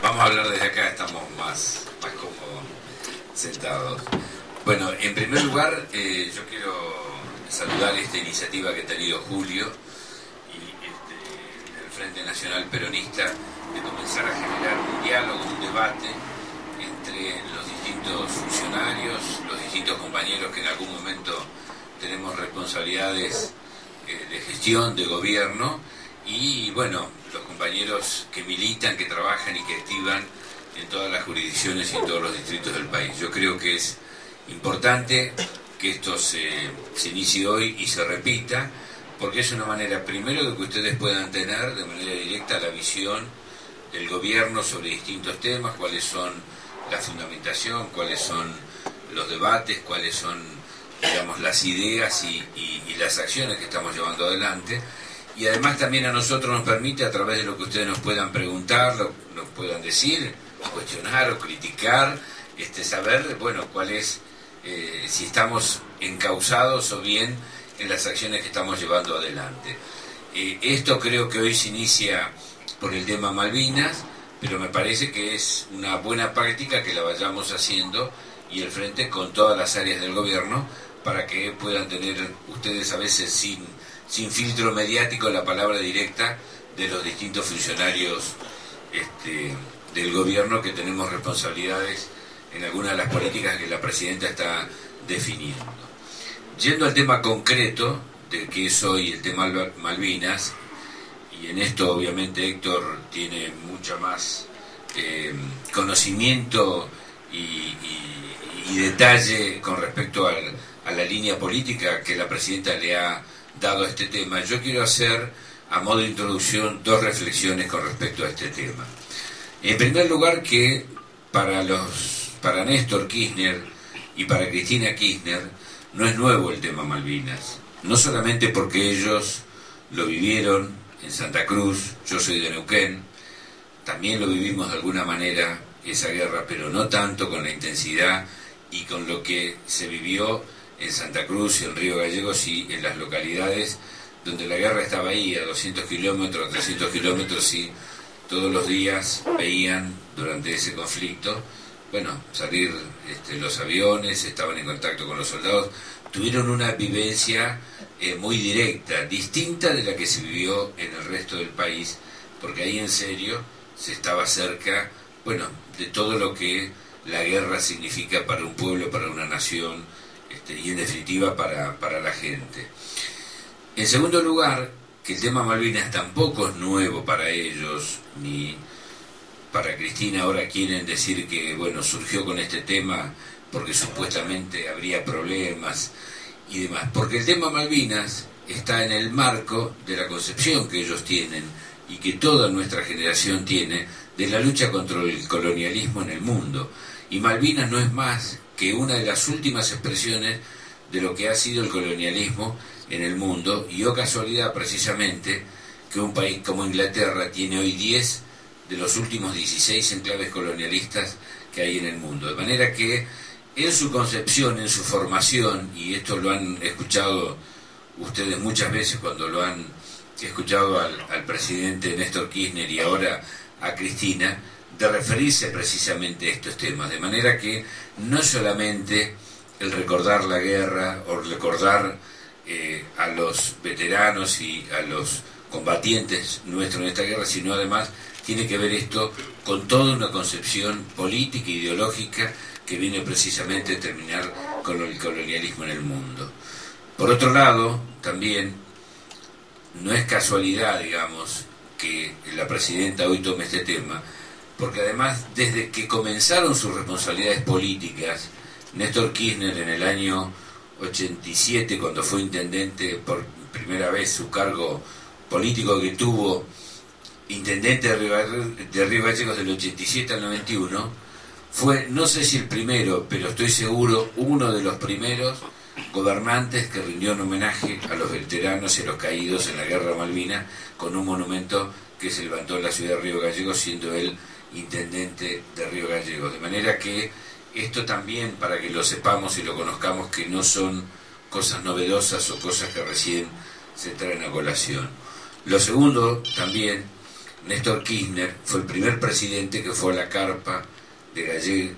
Vamos a hablar desde acá, estamos más cómodos sentados. Bueno, en primer lugar, yo quiero saludar esta iniciativa que ha tenido Julio y del Frente Nacional Peronista de comenzar a generar un diálogo, un debate entre los distintos funcionarios, los distintos compañeros que en algún momento tenemos responsabilidades de gestión, de gobierno, y bueno, los compañeros que militan, que trabajan y que activan en todas las jurisdicciones y en todos los distritos del país. Yo creo que es importante que esto se inicie hoy y se repita, porque es una manera, primero, de que ustedes puedan tener de manera directa la visión del gobierno sobre distintos temas, cuáles son la fundamentación, cuáles son los debates, cuáles son, digamos, las ideas y las acciones que estamos llevando adelante. Y además también a nosotros nos permite, a través de lo que ustedes nos puedan preguntar, nos puedan decir, cuestionar o criticar, saber, bueno, cuál es, si estamos encausados o bien en las acciones que estamos llevando adelante. Esto creo que hoy se inicia por el tema Malvinas, pero me parece que es una buena práctica que la vayamos haciendo, y el Frente con todas las áreas del gobierno, para que puedan tener ustedes, a veces sin filtro mediático, la palabra directa de los distintos funcionarios del gobierno, que tenemos responsabilidades en algunas de las políticas que la presidenta está definiendo. Yendo al tema concreto de que es hoy el tema Malvinas, y en esto obviamente Héctor tiene mucha más conocimiento y detalle con respecto a la línea política que la presidenta le ha dado a este tema. Yo quiero hacer, a modo de introducción, dos reflexiones con respecto a este tema. En primer lugar, que para Néstor Kirchner y para Cristina Kirchner no es nuevo el tema Malvinas, no solamente porque ellos lo vivieron en Santa Cruz, yo soy de Neuquén, también lo vivimos de alguna manera esa guerra, pero no tanto con la intensidad y con lo que se vivió en Santa Cruz y en Río Gallegos y en las localidades donde la guerra estaba ahí, a 200 kilómetros, a 300 kilómetros, y todos los días veían durante ese conflicto, bueno, salir los aviones, estaban en contacto con los soldados, tuvieron una vivencia muy directa, distinta de la que se vivió en el resto del país, porque ahí en serio se estaba cerca, bueno, de todo lo que la guerra significa para un pueblo, para una nación, y en definitiva para la gente. En segundo lugar, que el tema Malvinas tampoco es nuevo para ellos, ni para Cristina. Ahora quieren decir que, bueno, surgió con este tema porque supuestamente habría problemas y demás, porque el tema Malvinas está en el marco de la concepción que ellos tienen y que toda nuestra generación tiene de la lucha contra el colonialismo en el mundo, y Malvinas no es más que una de las últimas expresiones de lo que ha sido el colonialismo en el mundo, y casualidad precisamente que un país como Inglaterra tiene hoy 10 de los últimos 16 enclaves colonialistas que hay en el mundo, de manera que en su concepción, en su formación, y esto lo han escuchado ustedes muchas veces cuando lo han escuchado al presidente Néstor Kirchner y ahora a Cristina, de referirse precisamente a estos temas, de manera que no solamente el recordar la guerra o recordar a los veteranos y a los combatientes nuestros en esta guerra, sino además tiene que ver esto con toda una concepción política e ideológica que viene precisamente a terminar con el colonialismo en el mundo. Por otro lado, también no es casualidad, digamos, que la presidenta hoy tome este tema, porque además, desde que comenzaron sus responsabilidades políticas, Néstor Kirchner en el año 87, cuando fue intendente por primera vez, su cargo político que tuvo, intendente de Río Gallegos del 87 al 91, fue, no sé si el primero, pero estoy seguro, uno de los primeros gobernantes que rindió un homenaje a los veteranos y a los caídos en la guerra Malvinas, con un monumento que se levantó en la ciudad de Río Gallegos, siendo él intendente de Río Gallegos. De manera que esto también, para que lo sepamos y lo conozcamos, que no son cosas novedosas o cosas que recién se traen a colación. Lo segundo también, Néstor Kirchner fue el primer presidente que fue a la carpa de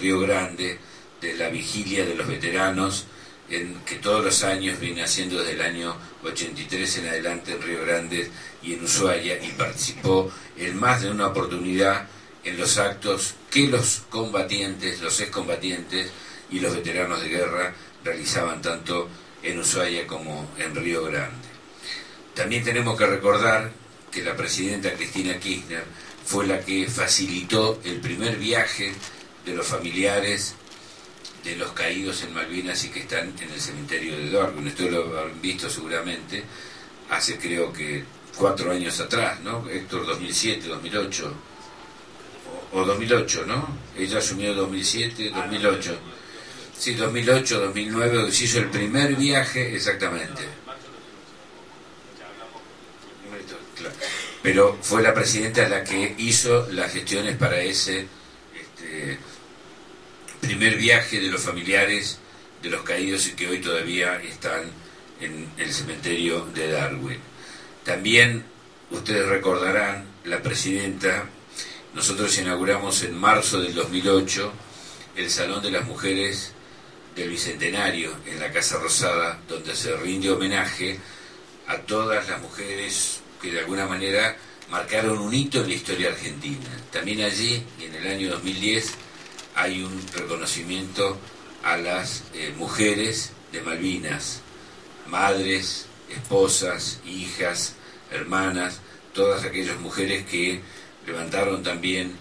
Río Grande, de la vigilia de los veteranos, que todos los años viene haciendo desde el año 83 en adelante en Río Grande y en Ushuaia, y participó en más de una oportunidad en los actos que los combatientes, los excombatientes y los veteranos de guerra realizaban tanto en Ushuaia como en Río Grande. También tenemos que recordar que la presidenta Cristina Kirchner fue la que facilitó el primer viaje de los familiares de los caídos en Malvinas y que están en el cementerio de Darwin. Esto lo han visto seguramente hace, creo que 4 años atrás, ¿no? Héctor, 2007, 2008 o 2008, ¿no? Ella asumió 2007, 2008. Sí, 2008, 2009 se hizo el primer viaje, exactamente. Pero fue la presidenta la que hizo las gestiones para ese primer viaje de los familiares de los caídos y que hoy todavía están en el cementerio de Darwin. También ustedes recordarán, la presidenta, nosotros inauguramos en marzo del 2008 el Salón de las Mujeres del Bicentenario en la Casa Rosada, donde se rinde homenaje a todas las mujeres que de alguna manera marcaron un hito en la historia argentina. También allí, en el año 2010, hay un reconocimiento a las mujeres de Malvinas, madres, esposas, hijas, hermanas, todas aquellas mujeres que levantaron también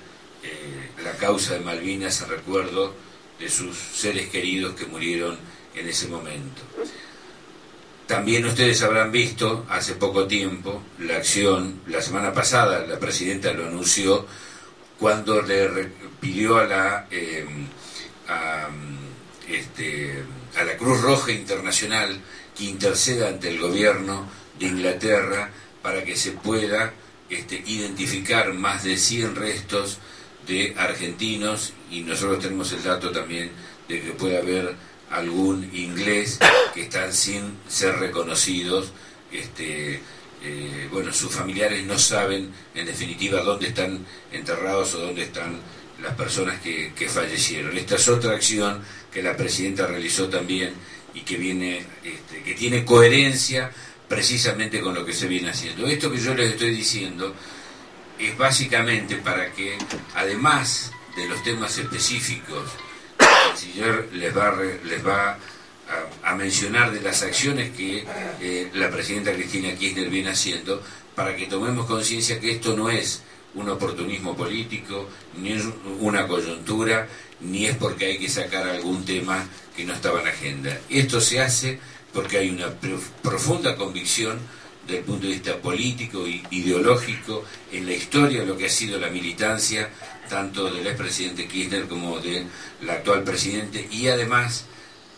la causa de Malvinas en recuerdo de sus seres queridos que murieron en ese momento. También ustedes habrán visto hace poco tiempo la acción, la semana pasada la presidenta lo anunció, cuando le pidió a la Cruz Roja Internacional que interceda ante el gobierno de Inglaterra para que se pueda identificar más de 100 restos de argentinos, y nosotros tenemos el dato también de que puede haber algún inglés que están sin ser reconocidos. Sus familiares no saben en definitiva dónde están enterrados o dónde están las personas que fallecieron. Esta es otra acción que la presidenta realizó también y que viene, que tiene coherencia precisamente con lo que se viene haciendo. Esto que yo les estoy diciendo es básicamente para que, además de los temas específicos que el canciller les va a mencionar de las acciones que la presidenta Cristina Kirchner viene haciendo, para que tomemos conciencia que esto no es un oportunismo político, ni es una coyuntura, ni es porque hay que sacar algún tema que no estaba en agenda. Esto se hace porque hay una profunda convicción desde el punto de vista político e ideológico en la historia de lo que ha sido la militancia, tanto del expresidente Kirchner como del actual presidente, y además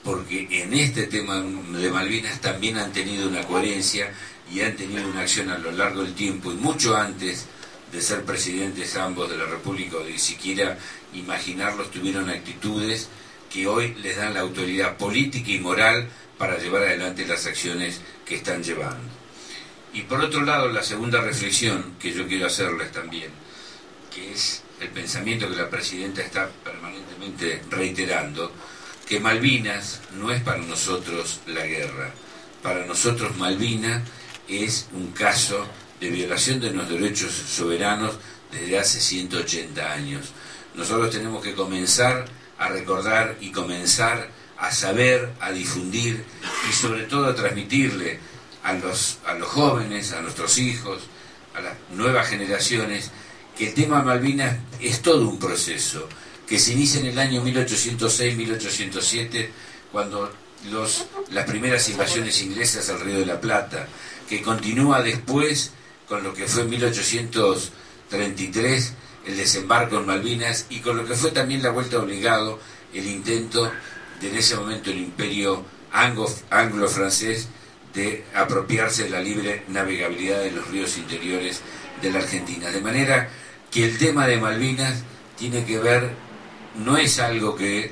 porque en este tema de Malvinas también han tenido una coherencia y han tenido una acción a lo largo del tiempo, y mucho antes de ser presidentes ambos de la República o de siquiera imaginarlos, tuvieron actitudes que hoy les dan la autoridad política y moral para llevar adelante las acciones que están llevando. Y por otro lado, la segunda reflexión que yo quiero hacerles también, que es el pensamiento que la presidenta está permanentemente reiterando, que Malvinas no es para nosotros la guerra. Para nosotros Malvinas es un caso de violación de los derechos soberanos desde hace 180 años. Nosotros tenemos que comenzar a recordar y comenzar a saber, a difundir y sobre todo a transmitirle a los jóvenes, a nuestros hijos, a las nuevas generaciones, que el tema Malvinas es todo un proceso que se inicia en el año 1806-1807, cuando las primeras invasiones inglesas al Río de la Plata, que continúa después con lo que fue en 1833 el desembarco en Malvinas, y con lo que fue también la vuelta obligado, el intento de en ese momento el imperio anglo-francés de apropiarse de la libre navegabilidad de los ríos interiores de la Argentina. De manera que el tema de Malvinas tiene que ver, no es algo que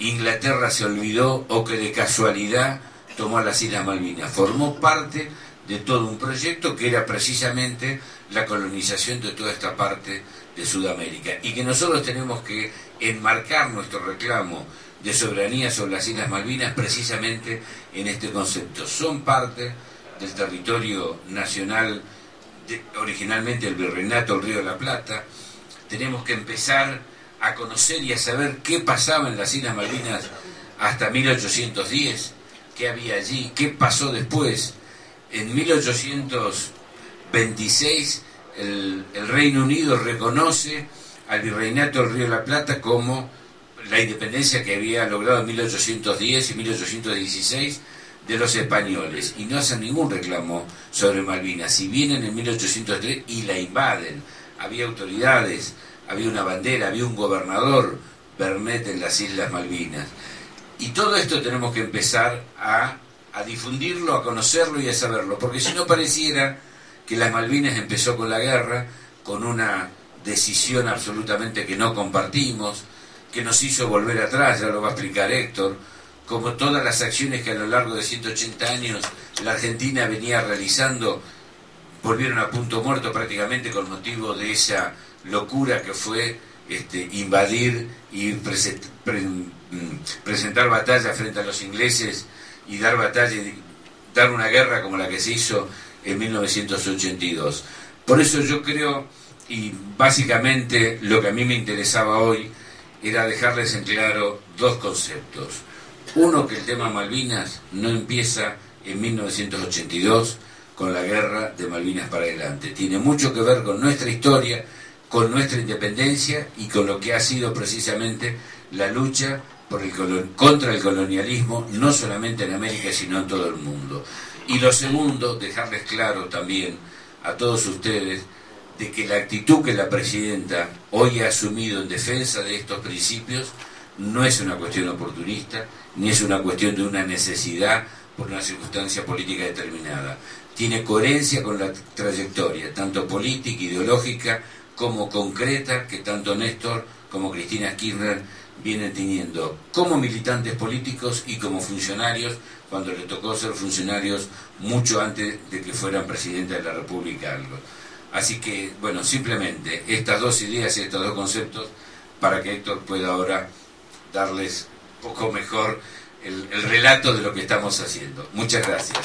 Inglaterra se olvidó o que de casualidad tomó a las Islas Malvinas, formó parte de todo un proyecto que era precisamente la colonización de toda esta parte de Sudamérica, y que nosotros tenemos que enmarcar nuestro reclamo de soberanía sobre las Islas Malvinas precisamente en este concepto. Son parte del territorio nacional, originalmente el Virreinato del Río de la Plata. Tenemos que empezar a conocer y a saber qué pasaba en las Islas Malvinas hasta 1810, qué había allí, qué pasó después. En 1826 el Reino Unido reconoce al Virreinato del Río de la Plata como la independencia que había logrado en 1810 y 1816 de los españoles, y no hacen ningún reclamo sobre Malvinas. Si vienen en 1803 y la invaden, había autoridades, había una bandera, había un gobernador, Bernet, en las Islas Malvinas. Y todo esto tenemos que empezar a difundirlo, a conocerlo y a saberlo, porque si no pareciera que las Malvinas empezó con la guerra, con una decisión absolutamente que no compartimos, que nos hizo volver atrás, ya lo va a explicar Héctor, como todas las acciones que a lo largo de 180 años la Argentina venía realizando, volvieron a punto muerto prácticamente con motivo de esa locura que fue invadir y presentar batalla frente a los ingleses y dar batalla, dar una guerra como la que se hizo en 1982. Por eso yo creo, y básicamente lo que a mí me interesaba hoy era dejarles en claro dos conceptos. Uno, que el tema Malvinas no empieza en 1982 con la guerra de Malvinas para adelante. Tiene mucho que ver con nuestra historia, con nuestra independencia y con lo que ha sido precisamente la lucha contra el colonialismo, no solamente en América, sino en todo el mundo. Y lo segundo, dejarles claro también a todos ustedes de que la actitud que la presidenta hoy ha asumido en defensa de estos principios no es una cuestión oportunista, ni es una cuestión de una necesidad por una circunstancia política determinada. Tiene coherencia con la trayectoria, tanto política, ideológica, como concreta, que tanto Néstor como Cristina Kirchner vienen teniendo como militantes políticos y como funcionarios, cuando le tocó ser funcionarios mucho antes de que fueran presidentes de la República. Así que, bueno, simplemente estas dos ideas y estos dos conceptos para que Héctor pueda ahora darles un poco mejor el relato de lo que estamos haciendo. Muchas gracias.